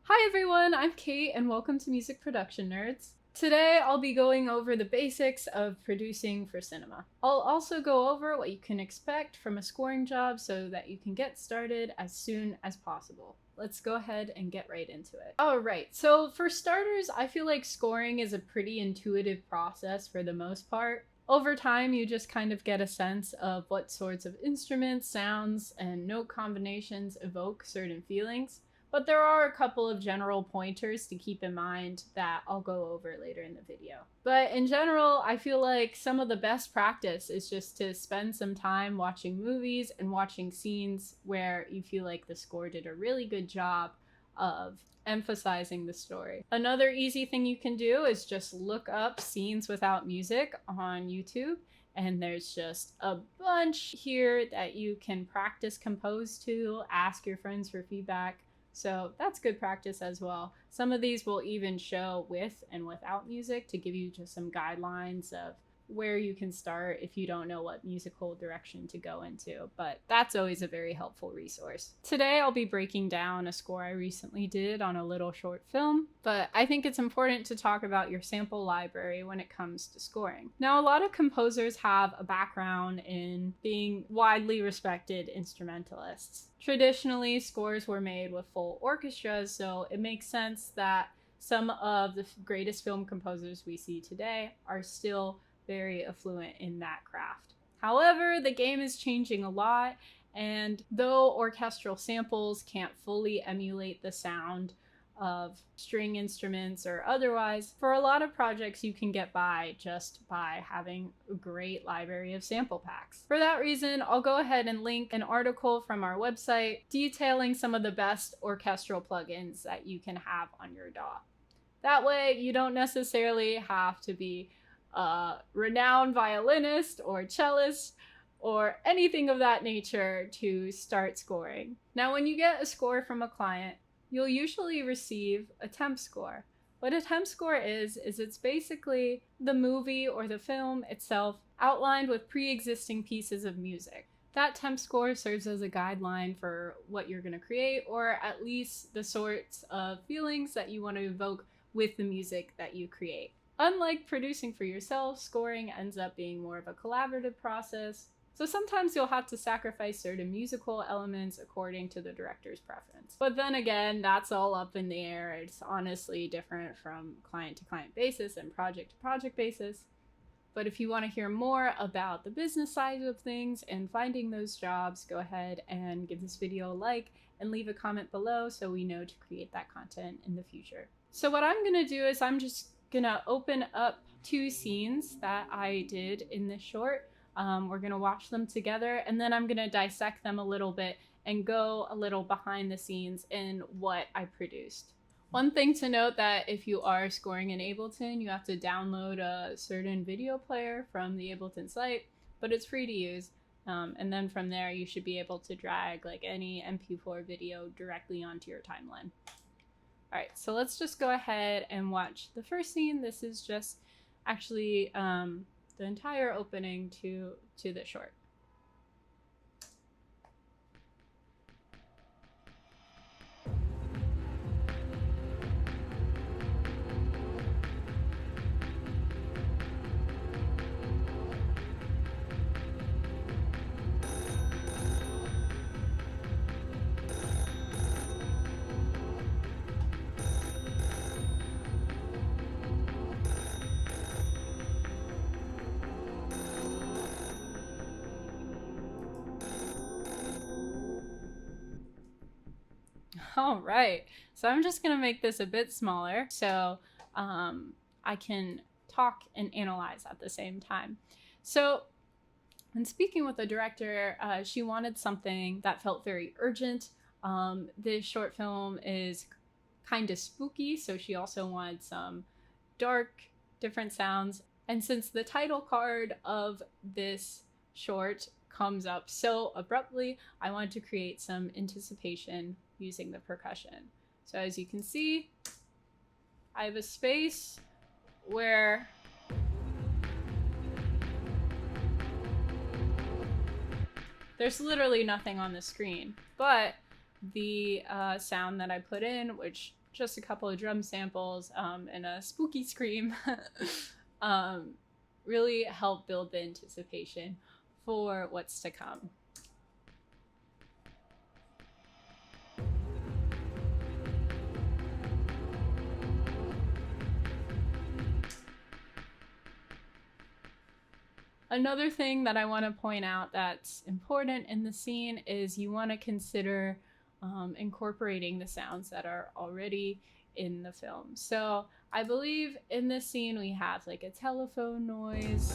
Hi everyone, I'm Kate and welcome to Music Production Nerds. Today I'll be going over the basics of producing for cinema. I'll also go over what you can expect from a scoring job so that you can get started as soon as possible. Let's go ahead and get right into it. Alright, so for starters, I feel like scoring is a pretty intuitive process for the most part. Over time, you just kind of get a sense of what sorts of instruments, sounds, and note combinations evoke certain feelings. But there are a couple of general pointers to keep in mind that I'll go over later in the video. But in general, I feel like some of the best practice is just to spend some time watching movies and watching scenes where you feel like the score did a really good job of emphasizing the story. Another easy thing you can do is just look up scenes without music on YouTube, and there's just a bunch here that you can practice compose to, ask your friends for feedback. So that's good practice as well. Some of these will even show with and without music to give you just some guidelines of where you can start if you don't know what musical direction to go into, but that's always a very helpful resource. Today I'll be breaking down a score I recently did on a little short film, but I think it's important to talk about your sample library when it comes to scoring. Now, a lot of composers have a background in being widely respected instrumentalists. Traditionally, scores were made with full orchestras, so it makes sense that some of the greatest film composers we see today are still very affluent in that craft. However, the game is changing a lot, and though orchestral samples can't fully emulate the sound of string instruments or otherwise, for a lot of projects you can get by just by having a great library of sample packs. For that reason, I'll go ahead and link an article from our website detailing some of the best orchestral plugins that you can have on your DAW. That way, you don't necessarily have to be a renowned violinist or cellist or anything of that nature to start scoring. Now, when you get a score from a client, you'll usually receive a temp score. What a temp score is it's basically the movie or the film itself outlined with pre-existing pieces of music. That temp score serves as a guideline for what you're going to create, or at least the sorts of feelings that you want to evoke with the music that you create. Unlike producing for yourself, scoring ends up being more of a collaborative process, so sometimes you'll have to sacrifice certain musical elements according to the director's preference. But then again, that's all up in the air. It's honestly different from client to client basis and project to project basis. But if you want to hear more about the business side of things and finding those jobs, go ahead and give this video a like and leave a comment below so we know to create that content in the future. So what I'm going to do is I'm just gonna open up two scenes that I did in this short. We're gonna watch them together, and then I'm gonna dissect them a little bit and go a little behind the scenes in what I produced. One thing to note that if you are scoring in Ableton, you have to download a certain video player from the Ableton site, but it's free to use. And then from there, you should be able to drag like any MP4 video directly onto your timeline. Alright, so let's just go ahead and watch the first scene. This is just actually the entire opening to the short. All right, so I'm just gonna make this a bit smaller so I can talk and analyze at the same time. So when speaking with the director, she wanted something that felt very urgent. This short film is kind of spooky, so she also wanted some dark, different sounds. And since the title card of this short comes up so abruptly, I wanted to create some anticipation using the percussion. So as you can see, I have a space where there's literally nothing on the screen, but the sound that I put in, which just a couple of drum samples and a spooky scream really help build the anticipation for what's to come. Another thing that I want to point out that's important in the scene is you want to consider incorporating the sounds that are already in the film. So I believe in this scene we have like a telephone noise.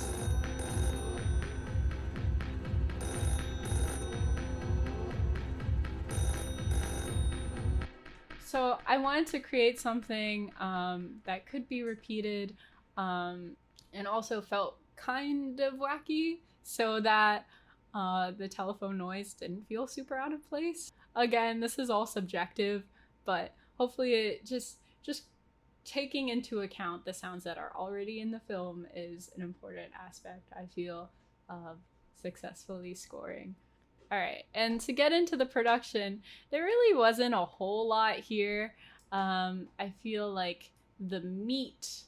So I wanted to create something that could be repeated and also felt kind of wacky, so that the telephone noise didn't feel super out of place. Again, this is all subjective, but hopefully it just taking into account the sounds that are already in the film is an important aspect, I feel, of successfully scoring. All right, and to get into the production, there really wasn't a whole lot here. I feel like the meat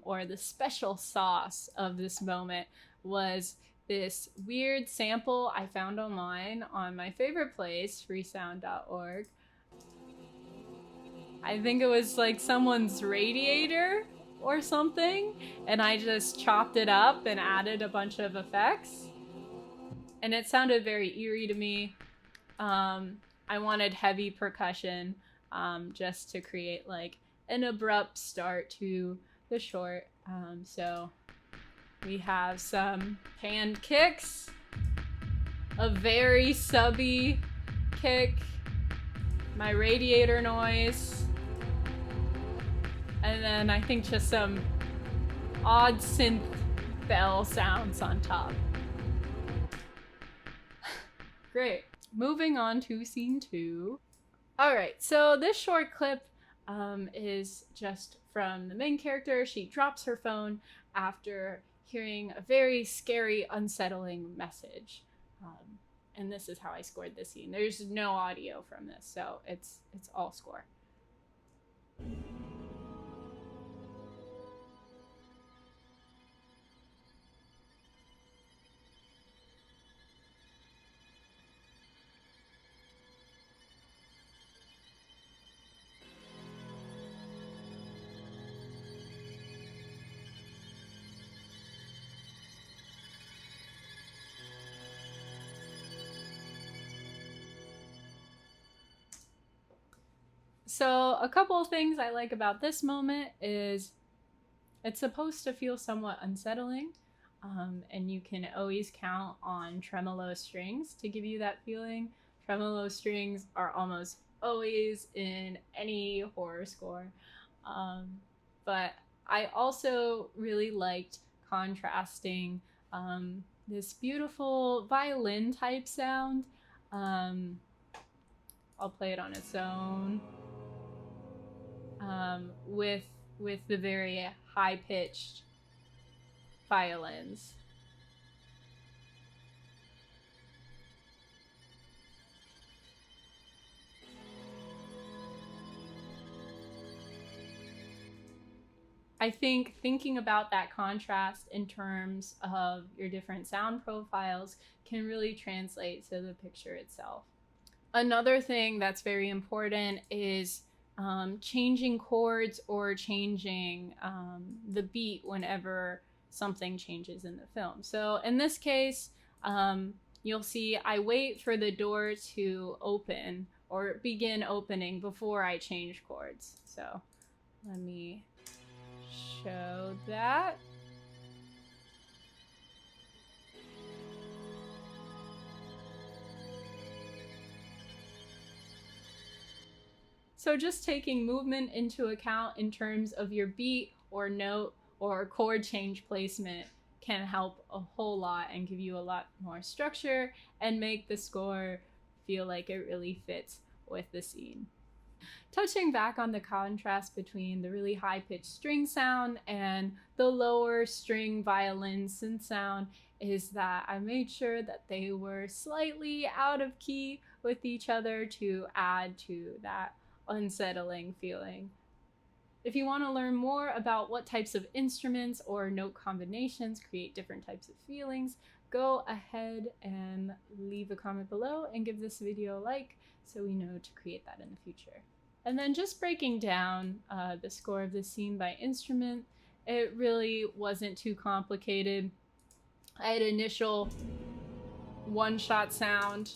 or the special sauce of this moment was this weird sample I found online on my favorite place, freesound.org. I think it was like someone's radiator or something, and I just chopped it up and added a bunch of effects. And it sounded very eerie to me. I wanted heavy percussion just to create like an abrupt start to the short. So we have some panned kicks, a very subby kick, my radiator noise, and then I think just some odd synth bell sounds on top. Great. Moving on to scene 2. All right, so this short clip is just from the main character. She drops her phone after hearing a very scary, unsettling message. And this is how I scored this scene. There's no audio from this, so it's all score. So a couple of things I like about this moment is it's supposed to feel somewhat unsettling, and you can always count on tremolo strings to give you that feeling. Tremolo strings are almost always in any horror score. But I also really liked contrasting this beautiful violin type sound. I'll play it on its own. With the very high-pitched violins. I think thinking about that contrast in terms of your different sound profiles can really translate to the picture itself. Another thing that's very important is changing chords or changing the beat whenever something changes in the film. So in this case, you'll see I wait for the door to open or begin opening before I change chords. So let me show that. So just taking movement into account in terms of your beat or note or chord change placement can help a whole lot and give you a lot more structure and make the score feel like it really fits with the scene. Touching back on the contrast between the really high-pitched string sound and the lower string violin synth sound is that I made sure that they were slightly out of key with each other to add to that unsettling feeling. If you want to learn more about what types of instruments or note combinations create different types of feelings, go ahead and leave a comment below and give this video a like so we know to create that in the future. And then just breaking down the score of the scene by instrument, it really wasn't too complicated. I had initial one-shot sound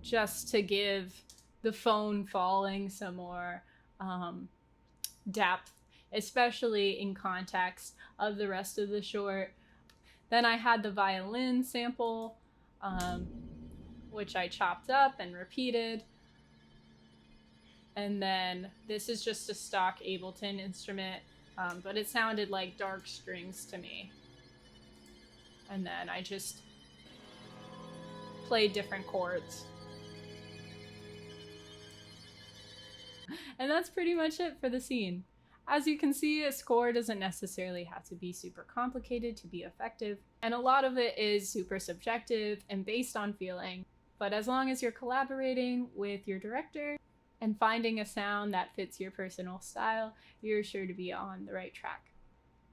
just to give the phone falling some more depth, especially in context of the rest of the short. Then I had the violin sample, which I chopped up and repeated. And then this is just a stock Ableton instrument, but it sounded like dark strings to me. And then I just played different chords. And that's pretty much it for the scene. As you can see, a score doesn't necessarily have to be super complicated to be effective, and a lot of it is super subjective and based on feeling. But as long as you're collaborating with your director and finding a sound that fits your personal style, you're sure to be on the right track.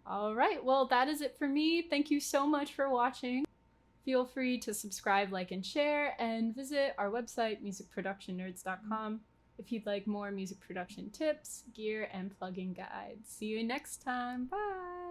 Alright, well that is it for me. Thank you so much for watching. Feel free to subscribe, like, and share, and visit our website, musicproductionnerds.com, if you'd like more music production tips, gear, and plugin guides. See you next time. Bye!